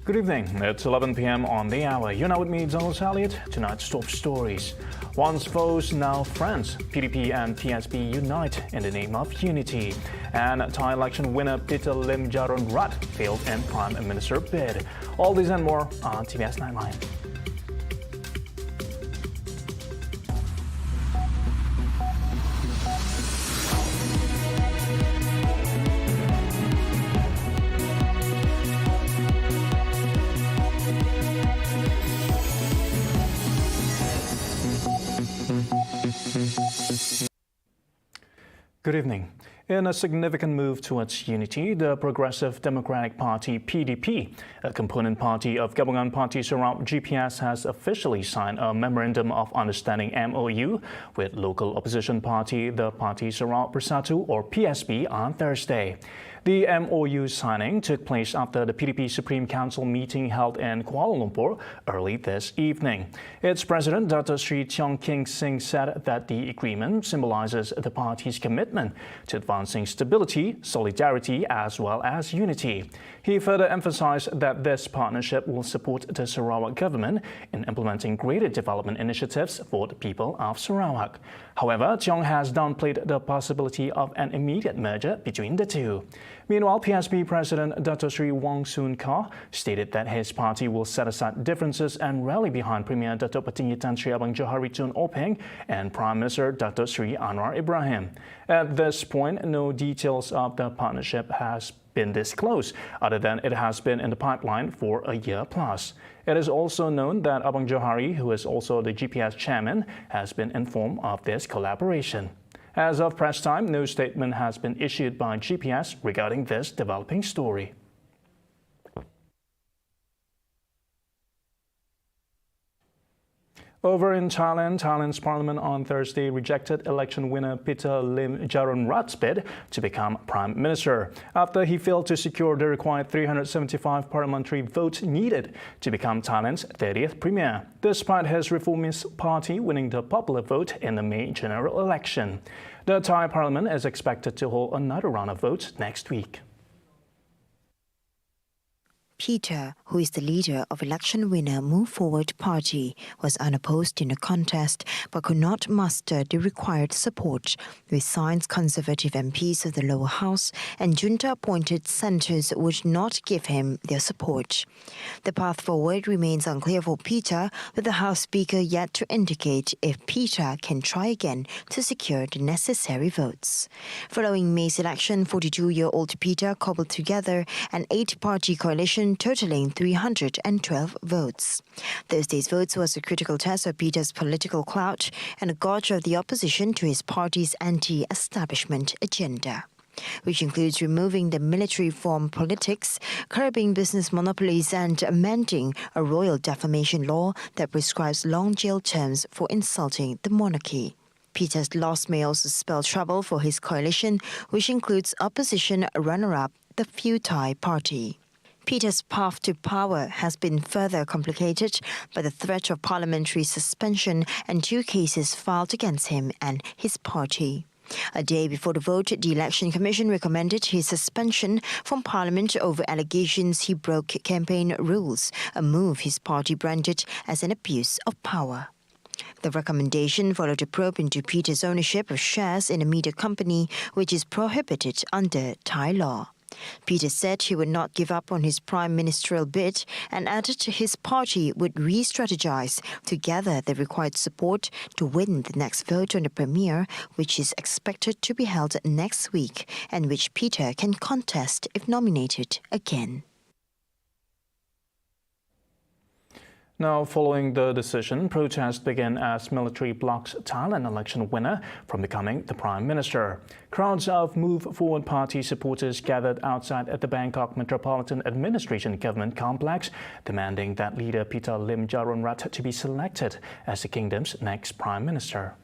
Good evening. It's 11 p.m. on the hour. You're now with me, Donald Elliott. Tonight's top stories. Once foes, now friends. PDP and PSP unite in the name of unity. And Thai election winner PITA Lim Jaron-rat failed in Prime Minister bid. All these and more on TVS Nightline. Good evening. In a significant move towards unity, the Progressive Democratic Party PDP, a component party of Gabungan Party Sarawak GPS, has officially signed a Memorandum of Understanding MOU with local opposition party, the Parti Sarawak Bersatu or PSB, on Thursday. The MOU signing took place after the PDP Supreme Council meeting held in Kuala Lumpur early this evening. Its president, Dr. Sri Cheong King Singh, said that the agreement symbolizes the party's commitment to advancing stability, solidarity, as well as unity. He further emphasized that this partnership will support the Sarawak government in implementing greater development initiatives for the people of Sarawak. However, Cheong has downplayed the possibility of an immediate merger between the two. Meanwhile, PSB President Dr. Sri Wong Soon Kah stated that his party will set aside differences and rally behind Premier Dato' Petinggi Tan Sri Abang Johari Tun Openg and Prime Minister Dr. Sri Anwar Ibrahim. At this point, no details of the partnership has been disclosed, other than it has been in the pipeline for a year plus. It is also known that Abang Johari, who is also the GPS chairman, has been informed of this collaboration. As of press time, no statement has been issued by GPS regarding this developing story. Over in Thailand, Thailand's parliament on Thursday rejected election winner PITA Lim Jaron-rat's bid to become prime minister after he failed to secure the required 375 parliamentary votes needed to become Thailand's 30th premier, despite his reformist party winning the popular vote in the May general election. The Thai parliament is expected to hold another round of votes next week. PITA, who is the leader of election winner Move Forward Party, was unopposed in the contest but could not muster the required support, with signs Conservative MPs of the lower house and junta-appointed senators would not give him their support. The path forward remains unclear for PITA, with the House Speaker yet to indicate if PITA can try again to secure the necessary votes. Following May's election, 42-year-old PITA cobbled together an 8-party coalition totaling 312 votes. Thursday's votes was a critical test of PITA's political clout and a gauge of the opposition to his party's anti-establishment agenda, which includes removing the military form politics, curbing business monopolies, and amending a royal defamation law that prescribes long jail terms for insulting the monarchy. PITA's loss may also spell trouble for his coalition, which includes opposition runner-up, the Pheu Thai Party. PITA's path to power has been further complicated by the threat of parliamentary suspension and 2 cases filed against him and his party. A day before the vote, the Election Commission recommended his suspension from Parliament over allegations he broke campaign rules, a move his party branded as an abuse of power. The recommendation followed a probe into PITA's ownership of shares in a media company, which is prohibited under Thai law. PITA said he would not give up on his prime ministerial bid and added his party would re-strategize to gather the required support to win the next vote on the premier, which is expected to be held next week and which PITA can contest if nominated again. Now, following the decision, protests began as military blocks Thailand election winner from becoming the prime minister. Crowds of Move Forward Party supporters gathered outside at the Bangkok Metropolitan Administration government complex, demanding that leader PITA Lim Jaron-rat to be selected as the kingdom's next prime minister.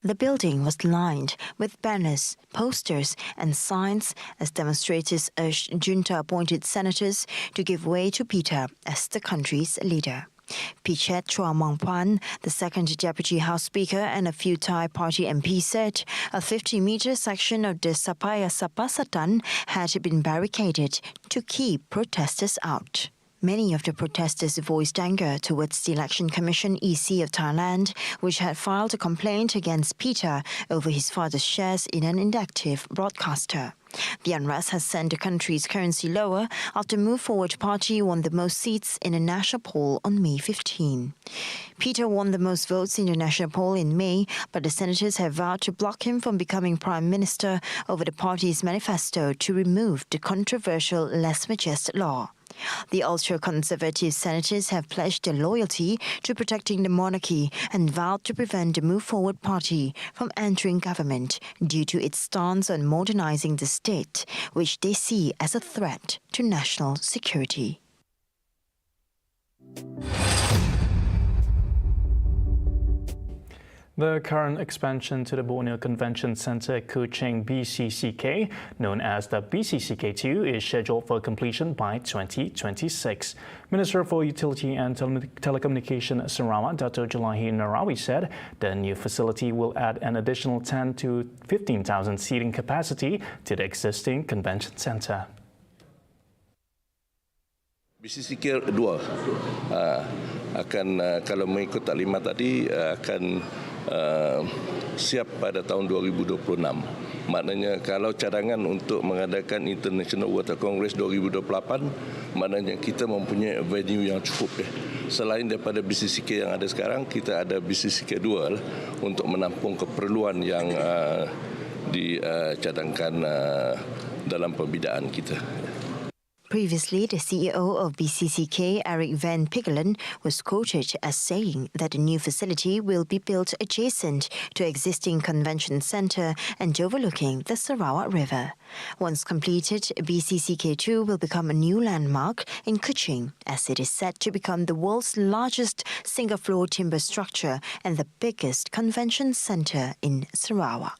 The building was lined with banners, posters and signs as demonstrators urged junta-appointed senators to give way to PITA as the country's leader. Pichet Chua the second Deputy House Speaker and a few Thai Party MPs said a 50-meter section of the Sapaya Sapasatan had been barricaded to keep protesters out. Many of the protesters voiced anger towards the Election Commission EC of Thailand, which had filed a complaint against PITA over his father's shares in an inactive broadcaster. The unrest has sent the country's currency lower after Move Forward Party won the most seats in a national poll on May 15. PITA won the most votes in the national poll in May, but the senators have vowed to block him from becoming Prime Minister over the party's manifesto to remove the controversial Les Majestic law. The ultra-conservative senators have pledged their loyalty to protecting the monarchy and vowed to prevent the Move Forward Party from entering government due to its stance on modernizing the state, which they see as a threat to national security. The current expansion to the Borneo Convention Centre Kuching BCCK, known as the BCCK2, is scheduled for completion by 2026. Minister for Utility and Telecommunication Sarawak, Dato' Julahi Narawi, said the new facility will add an additional 10 to 15,000 seating capacity to the existing convention centre. BCCK 2 akan kalau mengikut taklimat tadi akan siap pada tahun 2026. Maknanya kalau cadangan untuk mengadakan International Water Congress 2028, maknanya kita mempunyai venue yang cukup. Selain daripada BCCK yang ada sekarang, kita ada BCCK 2 untuk menampung keperluan yang dicadangkan dalam pembidaan kita. Previously, the CEO of BCCK, Eric Van Pickelen, was quoted as saying that the new facility will be built adjacent to existing convention centre and overlooking the Sarawak River. Once completed, BCCK2 will become a new landmark in Kuching, as it is set to become the world's largest single-floor timber structure and the biggest convention centre in Sarawak.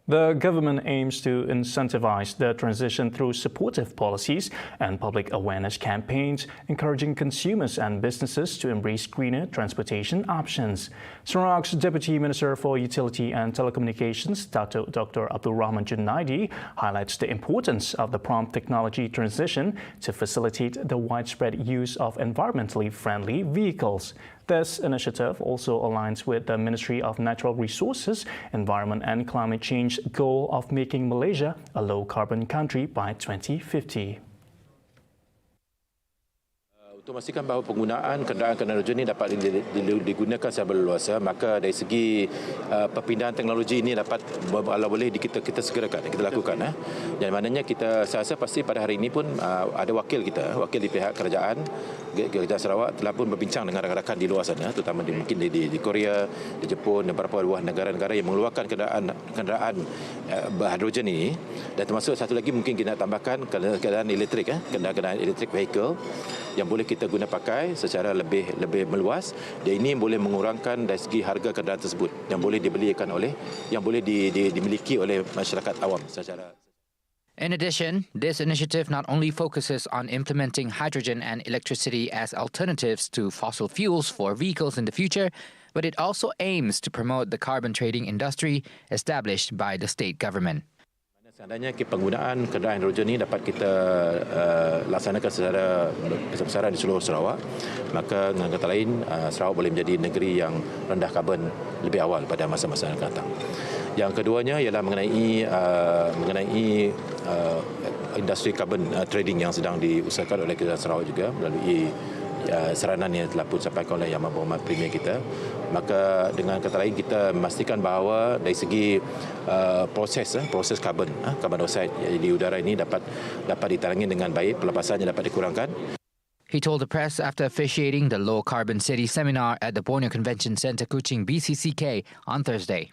The government aims to incentivize the transition through supportive policies and public awareness campaigns, encouraging consumers and businesses to embrace greener transportation options. Sarawak's Deputy Minister for Utility and Telecommunications, Dr. Abdul Rahman Junaidi, highlights the importance of the prompt technology transition to facilitate the widespread use of environmentally friendly vehicles. This initiative also aligns with the Ministry of Natural Resources, Environment and Climate Change goal of making Malaysia a low-carbon country by 2050. Untuk memastikan bahawa penggunaan kenderaan-kenderaan hidrogen ini dapat digunakan secara berleluasa, maka dari segi perpindahan teknologi ini dapat kalau boleh kita segerakan, kita lakukan. Dan maknanya saya rasa pasti pada hari ini pun ada wakil di pihak kerajaan Sarawak telah pun berbincang dengan rakan-rakan di luar sana, terutama mungkin di Korea, di Jepun dan beberapa buah negara-negara yang mengeluarkan kenderaan hidrogen ini. Dan termasuk satu lagi mungkin kita nak tambahkan kenderaan elektrik, kenderaan elektrik vehicle yang boleh kita guna pakai secara lebih meluas, dan ini boleh mengurangkan dari segi harga kenderaan tersebut yang boleh dimiliki oleh masyarakat awam secara. In addition, this initiative not only focuses on implementing hydrogen and electricity as alternatives to fossil fuels for vehicles in the future, but it also aims to promote the carbon trading industry established by the state government. Seandainya penggunaan kenderaan hidrogen ini dapat kita laksanakan secara besar-besaran di seluruh Sarawak, maka dengan kata lain Sarawak boleh menjadi negeri yang rendah karbon lebih awal pada masa-masa yang akan datang. Yang keduanya ialah mengenai industri carbon trading yang sedang diusahakan oleh kerajaan Sarawak juga melalui saranan yang telah pun disampaikan oleh Yang Berhormat Premier kita. Maka dengan kata lain kita memastikan bahawa dari segi proses carbon dioxide di udara ini dapat ditangani dengan baik, pelepasannya dapat dikurangkan. He told the press after officiating the Low Carbon City seminar at the Borneo Convention Centre Kuching BCCK on Thursday.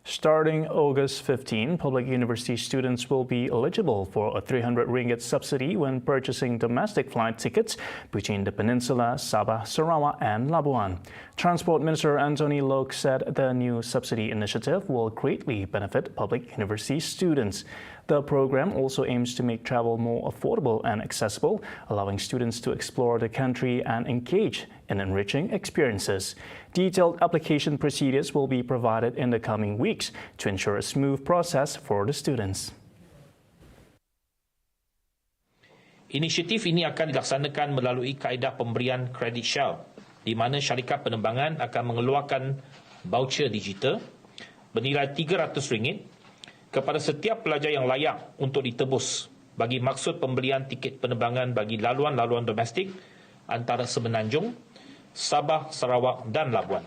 Starting August 15, public university students will be eligible for a 300 ringgit subsidy when purchasing domestic flight tickets between the Peninsula, Sabah, Sarawak and Labuan. Transport Minister Anthony Loke said the new subsidy initiative will greatly benefit public university students. The program also aims to make travel more affordable and accessible, allowing students to explore the country and engage in enriching experiences. Detailed application procedures will be provided in the coming weeks to ensure a smooth process for the students. Inisiatif ini akan dilaksanakan melalui kaedah pemberian kredit Shell, di mana syarikat penerbangan akan mengeluarkan voucher digital bernilai RM300 kepada setiap pelajar yang layak untuk ditebus bagi maksud pembelian tiket penerbangan bagi laluan-laluan domestik antara Semenanjung, Sabah, Sarawak dan Labuan.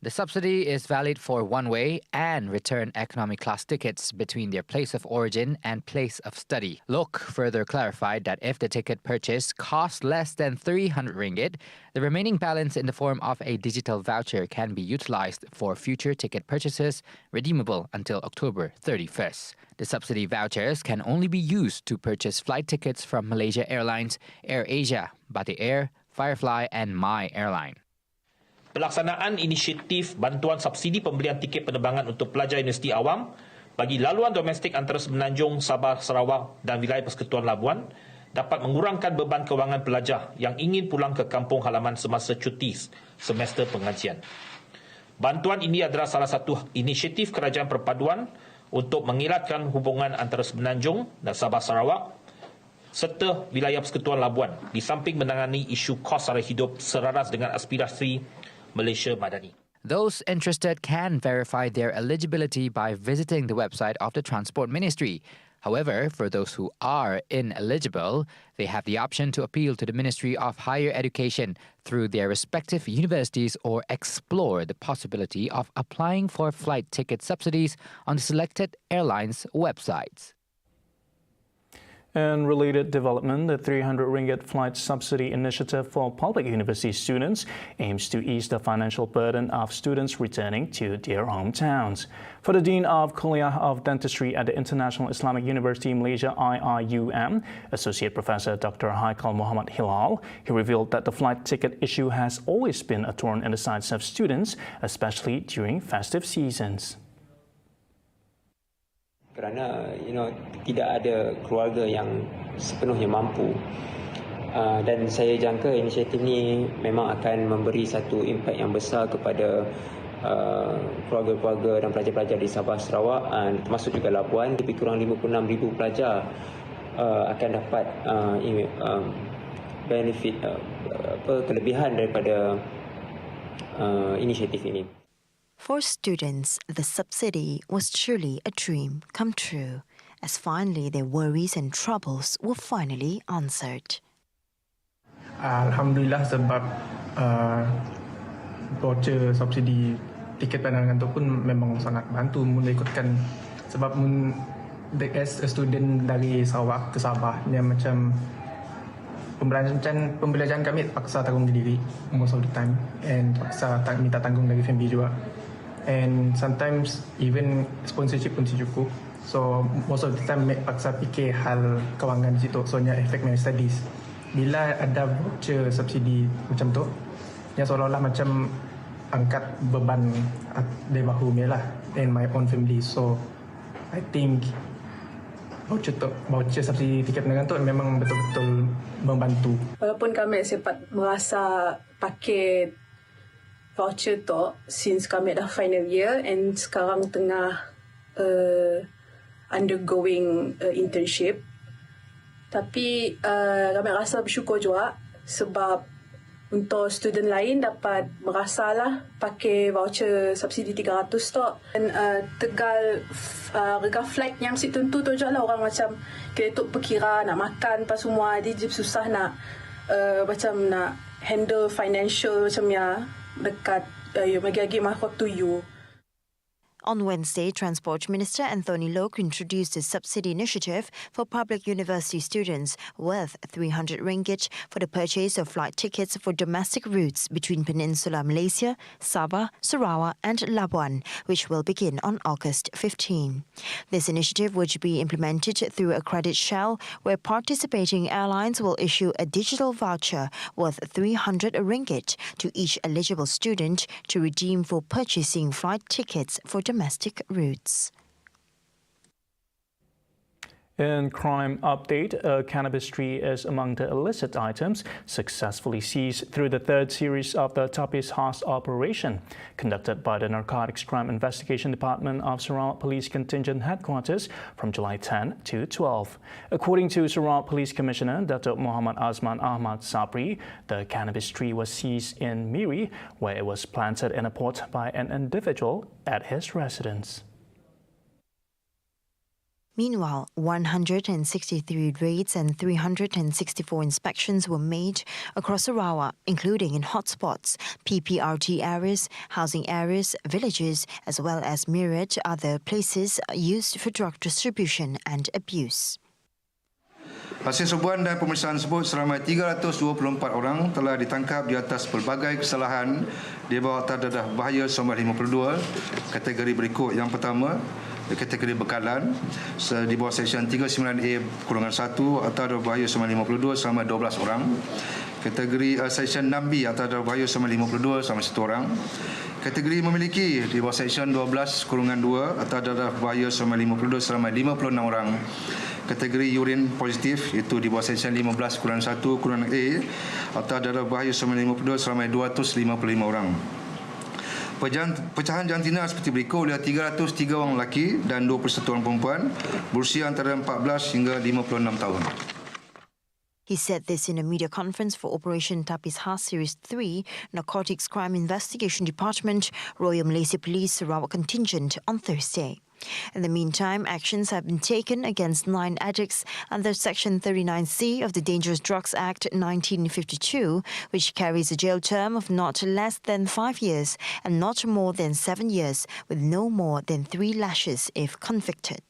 The subsidy is valid for one-way and return economy class tickets between their place of origin and place of study. Lok further clarified that if the ticket purchase costs less than RM300, the remaining balance in the form of a digital voucher can be utilized for future ticket purchases, redeemable until October 31st. The subsidy vouchers can only be used to purchase flight tickets from Malaysia Airlines, AirAsia, Batik Air, Firefly and My Airline. Pelaksanaan inisiatif bantuan subsidi pembelian tiket penerbangan untuk pelajar universiti awam bagi laluan domestik antara Semenanjung, Sabah, Sarawak dan wilayah Persekutuan Labuan dapat mengurangkan beban kewangan pelajar yang ingin pulang ke kampung halaman semasa cuti semester pengajian. Bantuan ini adalah salah satu inisiatif kerajaan perpaduan untuk mengeratkan hubungan antara Semenanjung dan Sabah Sarawak serta wilayah Persekutuan Labuan di samping menangani isu kos sara hidup selaras dengan aspirasi Malaysia Madani. Those interested can verify their eligibility by visiting the website of the Transport Ministry. However, for those who are ineligible, they have the option to appeal to the Ministry of Higher Education through their respective universities or explore the possibility of applying for flight ticket subsidies on the selected airlines' websites. In related development, the RM300 flight subsidy initiative for public university students aims to ease the financial burden of students returning to their hometowns. For the Dean of Kuliah of Dentistry at the International Islamic University Malaysia IIUM, Associate Professor Dr. Haikal Muhammad Hilal, he revealed that the flight ticket issue has always been a thorn in the sides of students, especially during festive seasons. Kerana tidak ada keluarga yang sepenuhnya mampu, dan saya jangka inisiatif ini memang akan memberi satu impak yang besar kepada keluarga-keluarga dan pelajar-pelajar di Sabah Sarawak, termasuk juga Labuan. Lebih kurang 56,000 pelajar akan dapat benefit kelebihan daripada inisiatif ini. For students, the subsidy was truly a dream come true, as finally their worries and troubles were finally answered. Alhamdulillah, sebab voucher subsidi tiket penerbangan tu pun memang sangat bantu mula ikutkan, sebab as a student dari Sarawak ke Sabah ni macam pembelajaran kami paksa tanggung diri most of the time, and paksa minta tanggung dari family juga. And sometimes even sponsorship pun cukup. So most of the time paksa fikir hal kewangan di situ, soalnya affect my studies. Bila ada voucher subsidi macam tu, yang seolah-olah macam angkat beban dari bahu ni lah, and my own family. So I think voucher subsidi tiket penerbangan tu memang betul-betul membantu. Walaupun kami sempat merasa pakai voucher tu since kami dah final year and sekarang tengah undergoing internship, tapi kami rasa bersyukur juga sebab untuk student lain dapat merasalah pakai voucher subsidi 300 tu, dan tegal rega flight yang si tentu tu je lah, orang macam kita tu berkira nak makan pas semua, dia susah nak macam nak handle financial macam ya dekat bagi-bagi waktu you. On Wednesday, Transport Minister Anthony Lok introduced a subsidy initiative for public university students worth RM300 for the purchase of flight tickets for domestic routes between Peninsular Malaysia, Sabah, Sarawak and Labuan, which will begin on August 15. This initiative would be implemented through a credit shell where participating airlines will issue a digital voucher worth RM300 to each eligible student to redeem for purchasing flight tickets for domestic routes. In crime update, a cannabis tree is among the illicit items successfully seized through the third series of the Tapis Has operation, conducted by the Narcotics Crime Investigation Department of Sarawak Police Contingent Headquarters from July 10 to 12. According to Sarawak Police Commissioner Datuk Muhammad Azman Ahmad Sabri, the cannabis tree was seized in Miri, where it was planted in a pot by an individual at his residence. Meanwhile, 163 raids and 364 inspections were made across Sarawak, including in hotspots, PPRG areas, housing areas, villages, as well as myriad other places used for drug distribution and abuse. Hasil serbuan dan pemeriksaan tersebut seramai 324 orang telah ditangkap di atas pelbagai kesalahan di bawah Tadadah Bahaya 952 kategori berikut. Yang pertama, kategori bekalan di bawah Seksyen 39A-1 Tadadah Bahaya 952 selama 12 orang. Kategori Seksyen 6B Tadadah Bahaya 952 selama 1 orang. Kategori memiliki di bawah Seksyen 12-2 Tadadah Bahaya 952 selama 56 orang. Kategori urin positif itu di bawah Seksyen 15-1-A atau Tadadah Bahaya 952 selama 255 orang. Pecahan jantina seperti berikut oleh 303 orang lelaki dan 21 orang perempuan berusia antara 14 hingga 56 tahun. He said this in a media conference for Operation Tapis Has Series 3, Narcotics Crime Investigation Department, Royal Malaysia Police Sarawak Contingent on Thursday. In the meantime, actions have been taken against 9 addicts under Section 39C of the Dangerous Drugs Act 1952, which carries a jail term of not less than 5 years and not more than 7 years, with no more than 3 lashes if convicted.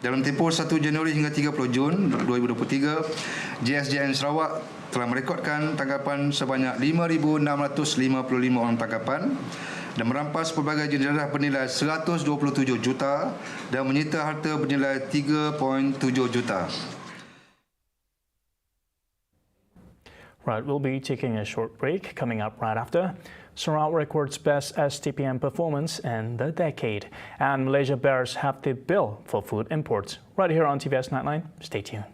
Dalam tempoh 1 Januari hingga 30 Jun 2023, JSJN Sarawak telah merekodkan tangkapan sebanyak 5,655 orang tangkapan dan merampas pelbagai jenayah bernilai 127 juta dan menyita harta bernilai 3.7 juta. Right, we'll be taking a short break. Coming up right after, Sarawak records best STPM performance in the decade, and Malaysia bears hefty bill for food imports. Right here on TVS Nightline, stay tuned.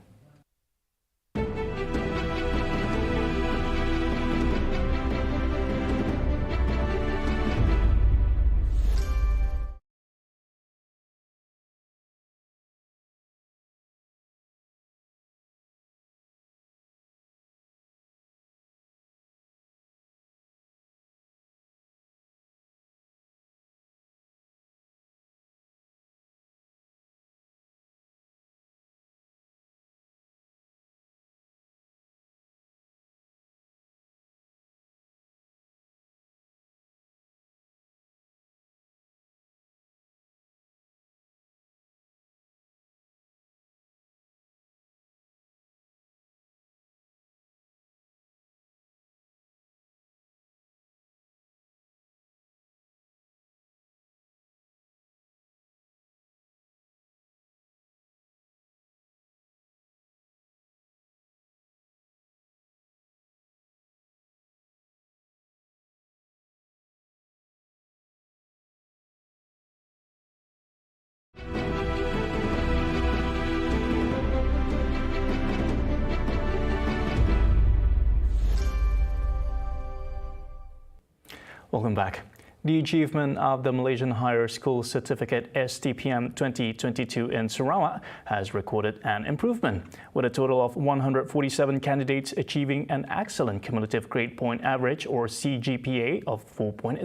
Welcome back. The achievement of the Malaysian Higher School Certificate STPM 2022 in Sarawak has recorded an improvement, with a total of 147 candidates achieving an excellent cumulative grade point average or CGPA of 4.0.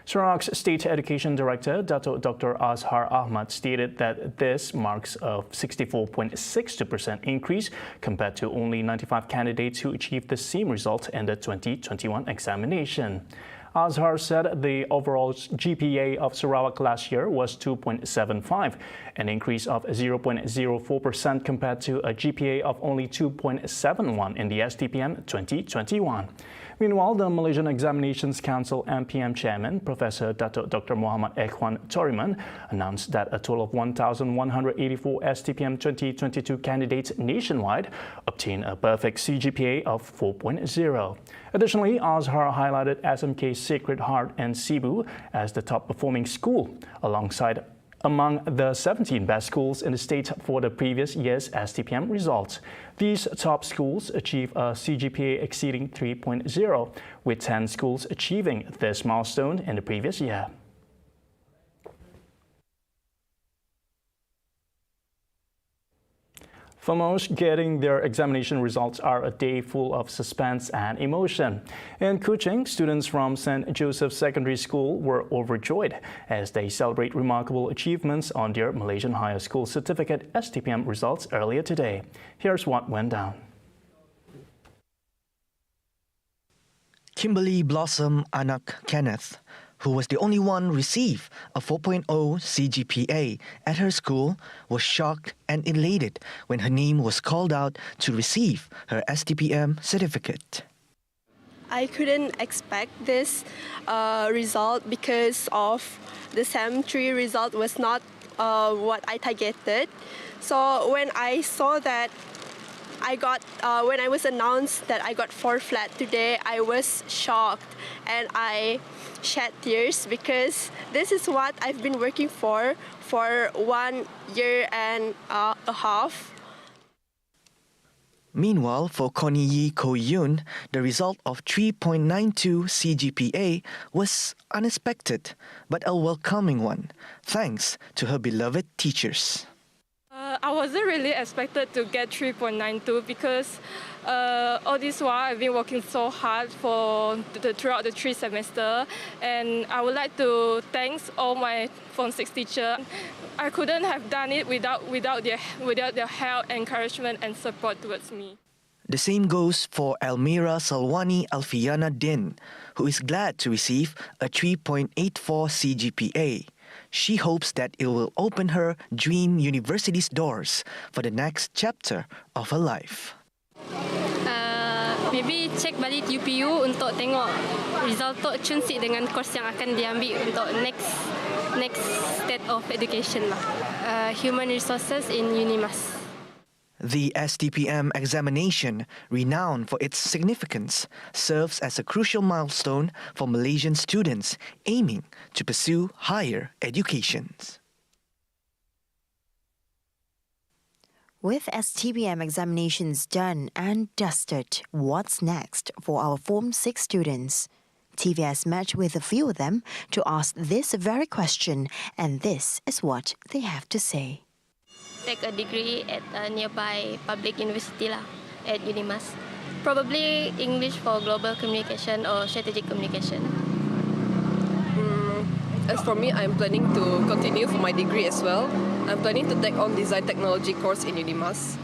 Sarawak's State Education Director, Datuk Dr. Azhar Ahmad, stated that this marks a 64.62% increase compared to only 95 candidates who achieved the same result in the 2021 examination. Azhar said the overall GPA of Sarawak last year was 2.75, an increase of 0.04% compared to a GPA of only 2.71 in the STPM 2021. Meanwhile, the Malaysian Examinations Council MPM Chairman, Professor Datuk Dr. Muhammad Ikhwan Toriman, announced that a total of 1,184 STPM 2022 candidates nationwide obtained a perfect CGPA of 4.0. Additionally, Azhar highlighted SMK's Sacred Heart and Cebu as the top performing school, alongside among the 17 best schools in the state for the previous year's STPM results. These top schools achieve a CGPA exceeding 3.0, with 10 schools achieving this milestone in the previous year. For most, getting their examination results are a day full of suspense and emotion. In Kuching, students from St. Joseph's Secondary School were overjoyed as they celebrate remarkable achievements on their Malaysian Higher School Certificate STPM results earlier today. Here's what went down. Kimberly Blossom Anak Kenneth, who was the only one receive a 4.0 CGPA at her school, was shocked and elated when her name was called out to receive her STPM certificate. I couldn't expect this result because of the SEM 3 result was not what I targeted. So when I saw that when I was announced that I got 4 flat today, I was shocked and I shed tears because this is what I've been working for 1 year and a half. Meanwhile, for Connie Yi Ko Yoon, the result of 3.92 CGPA was unexpected, but a welcoming one, thanks to her beloved teachers. I wasn't really expected to get 3.92 because all this while I've been working so hard throughout the 3 semesters, and I would like to thank all my Form 6 teachers. I couldn't have done it without their help, encouragement and support towards me. The same goes for Elmira Salwani Alfiana Din, who is glad to receive a 3.84 CGPA. She hopes that it will open her dream university's doors for the next chapter of her life. Maybe check balik UPU untuk tengok result tu cunsik dengan course yang akan diambil untuk next state of education lah. Human resources in UNIMAS. The STPM examination, renowned for its significance, serves as a crucial milestone for Malaysian students aiming to pursue higher education. With STPM examinations done and dusted, what's next for our Form 6 students? TVS met with a few of them to ask this very question, and this is what they have to say. Take a degree at a nearby public university lah, at UNIMAS. Probably English for global communication or strategic communication. As for me, I'm planning to continue for my degree as well. I'm planning to take on design technology course in UNIMAS.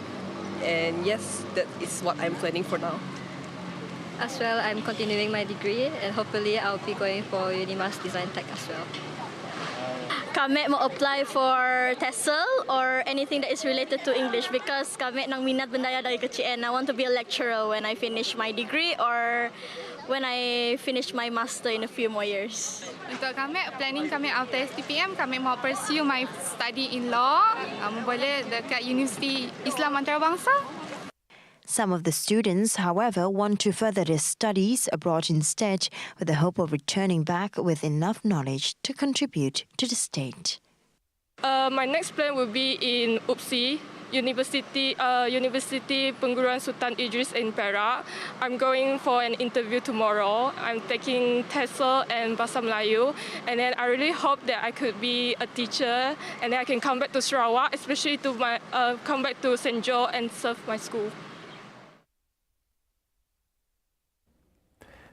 And yes, that is what I'm planning for now. As well, I'm continuing my degree and hopefully I'll be going for UNIMAS Design Tech as well. Kami mau apply for TESOL or anything that is related to English because kami nang minat benda dari kecil and I want to be a lecturer when I finish my degree or when I finish my master in a few more years. Untuk kami, planning kami after STPM, kami mau pursue my study in law, boleh dekat Universiti Islam Antarabangsa. Some of the students, however, want to further their studies abroad instead with the hope of returning back with enough knowledge to contribute to the state. My next plan will be in ERUPT, University Pengguruan Sultan Idris in Perak. I'm going for an interview tomorrow. I'm taking TESOL and Bahasa Melayu, and then I really hope that I could be a teacher and then I can come back to Sarawak, especially to come back to St. Joe and serve my school.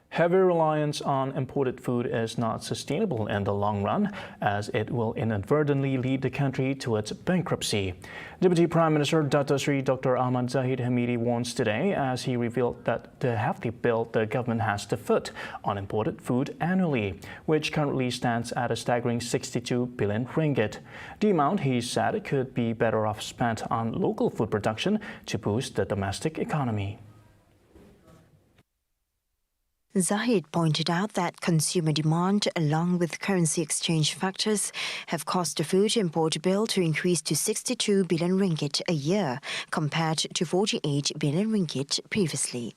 Heavy reliance on imported food is not sustainable in the long run, as it will inadvertently lead the country to its bankruptcy. Deputy Prime Minister Dato Sri Dr. Ahmad Zahid Hamidi warns today as he revealed that the hefty bill the government has to foot on imported food annually, which currently stands at a staggering 62 billion ringgit. The amount, he said, could be better off spent on local food production to boost the domestic economy. Zahid pointed out that consumer demand, along with currency exchange factors, have caused the food import bill to increase to 62 billion ringgit a year, compared to 48 billion ringgit previously.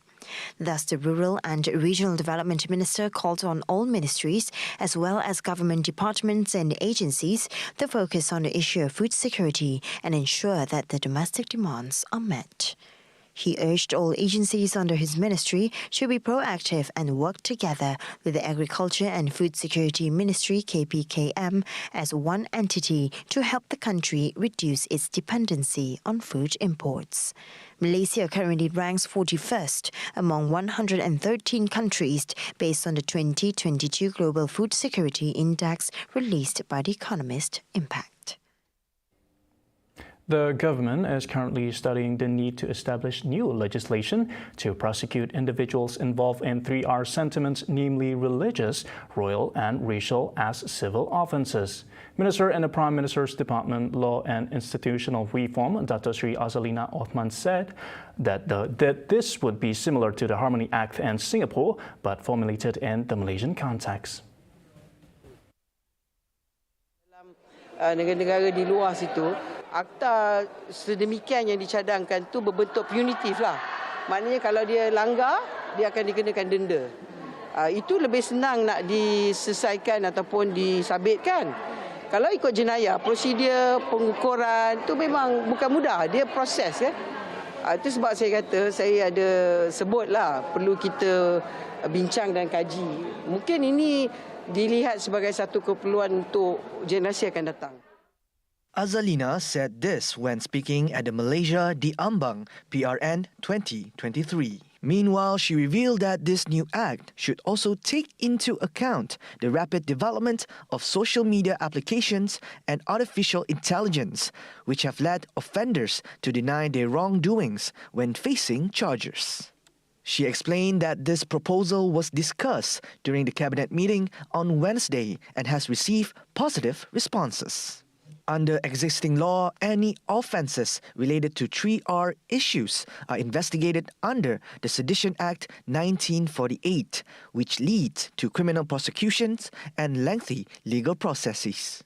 Thus, the Rural and Regional Development Minister called on all ministries, as well as government departments and agencies, to focus on the issue of food security and ensure that the domestic demands are met. He urged all agencies under his ministry to be proactive and work together with the Agriculture and Food Security Ministry (KPKM) as one entity to help the country reduce its dependency on food imports. Malaysia currently ranks 41st among 113 countries based on the 2022 Global Food Security Index released by The Economist Impact. The government is currently studying the need to establish new legislation to prosecute individuals involved in 3R sentiments, namely religious, royal and racial, as civil offences. Minister in the Prime Minister's Department, Law and Institutional Reform, Dato Sri Azalina Othman, said that this would be similar to the Harmony Act in Singapore, but formulated in the Malaysian context. Negara-negara di luar situ, akta sedemikian yang dicadangkan tu berbentuk punitif lah. Maknanya kalau dia langgar, dia akan dikenakan denda. Itu lebih senang nak diselesaikan ataupun disabitkan. Kalau ikut jenayah, prosedur pengukuran tu memang bukan mudah, dia proses kan. Itu sebab saya kata, saya ada sebutlah perlu kita bincang dan kaji. Mungkin ini dilihat sebagai satu keperluan untuk generasi akan datang. Azalina said this when speaking at the Malaysia Diambang PRN 2023. Meanwhile, she revealed that this new act should also take into account the rapid development of social media applications and artificial intelligence, which have led offenders to deny their wrongdoings when facing charges. She explained that this proposal was discussed during the cabinet meeting on Wednesday and has received positive responses. Under existing law, any offences related to 3R issues are investigated under the Sedition Act 1948, which leads to criminal prosecutions and lengthy legal processes.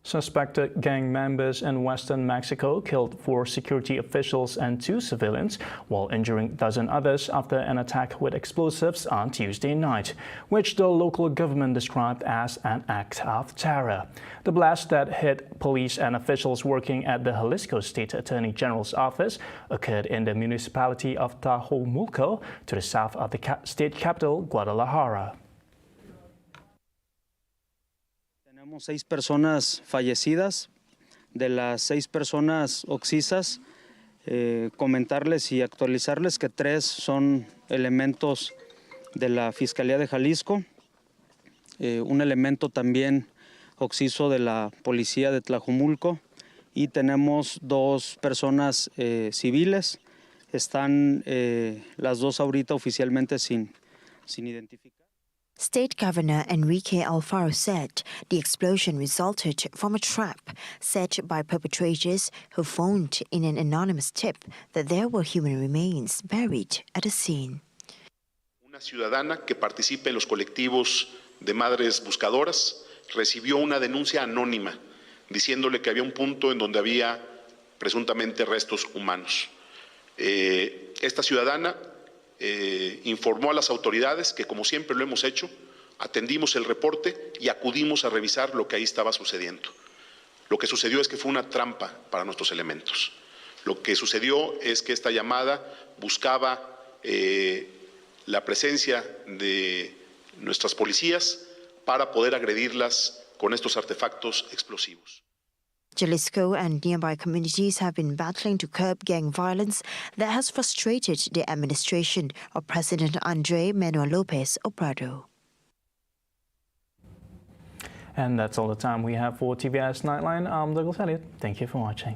Suspected gang members in western Mexico killed 4 security officials and 2 civilians, while injuring a dozen others after an attack with explosives on Tuesday night, which the local government described as an act of terror. The blast that hit police and officials working at the Jalisco State Attorney General's office occurred in the municipality of Tlajomulco, to the south of the state capital, Guadalajara. Tenemos 6 personas fallecidas. De las 6 personas occisas, comentarles y actualizarles que 3 son elementos de la Fiscalía de Jalisco, un elemento también occiso de la Policía de Tlajomulco, y tenemos 2 personas civiles. Están las 2 ahorita oficialmente sin identificar. State Governor Enrique Alfaro said the explosion resulted from a trap set by perpetrators who phoned in an anonymous tip that there were human remains buried at the scene. Una ciudadana que participa en los colectivos de madres buscadoras recibió una denuncia anónima diciéndole que había un punto en donde había presuntamente restos humanos. Esta ciudadana informó a las autoridades que, como siempre lo hemos hecho, atendimos el reporte y acudimos a revisar lo que ahí estaba sucediendo. Lo que sucedió es que fue una trampa para nuestros elementos. Lo que sucedió es que esta llamada buscaba la presencia de nuestras policías para poder agredirlas con estos artefactos explosivos. Jalisco and nearby communities have been battling to curb gang violence that has frustrated the administration of President Andrés Manuel López Obrador. And that's all the time we have for TVS Nightline. I'm Douglas Elliott. Thank you for watching.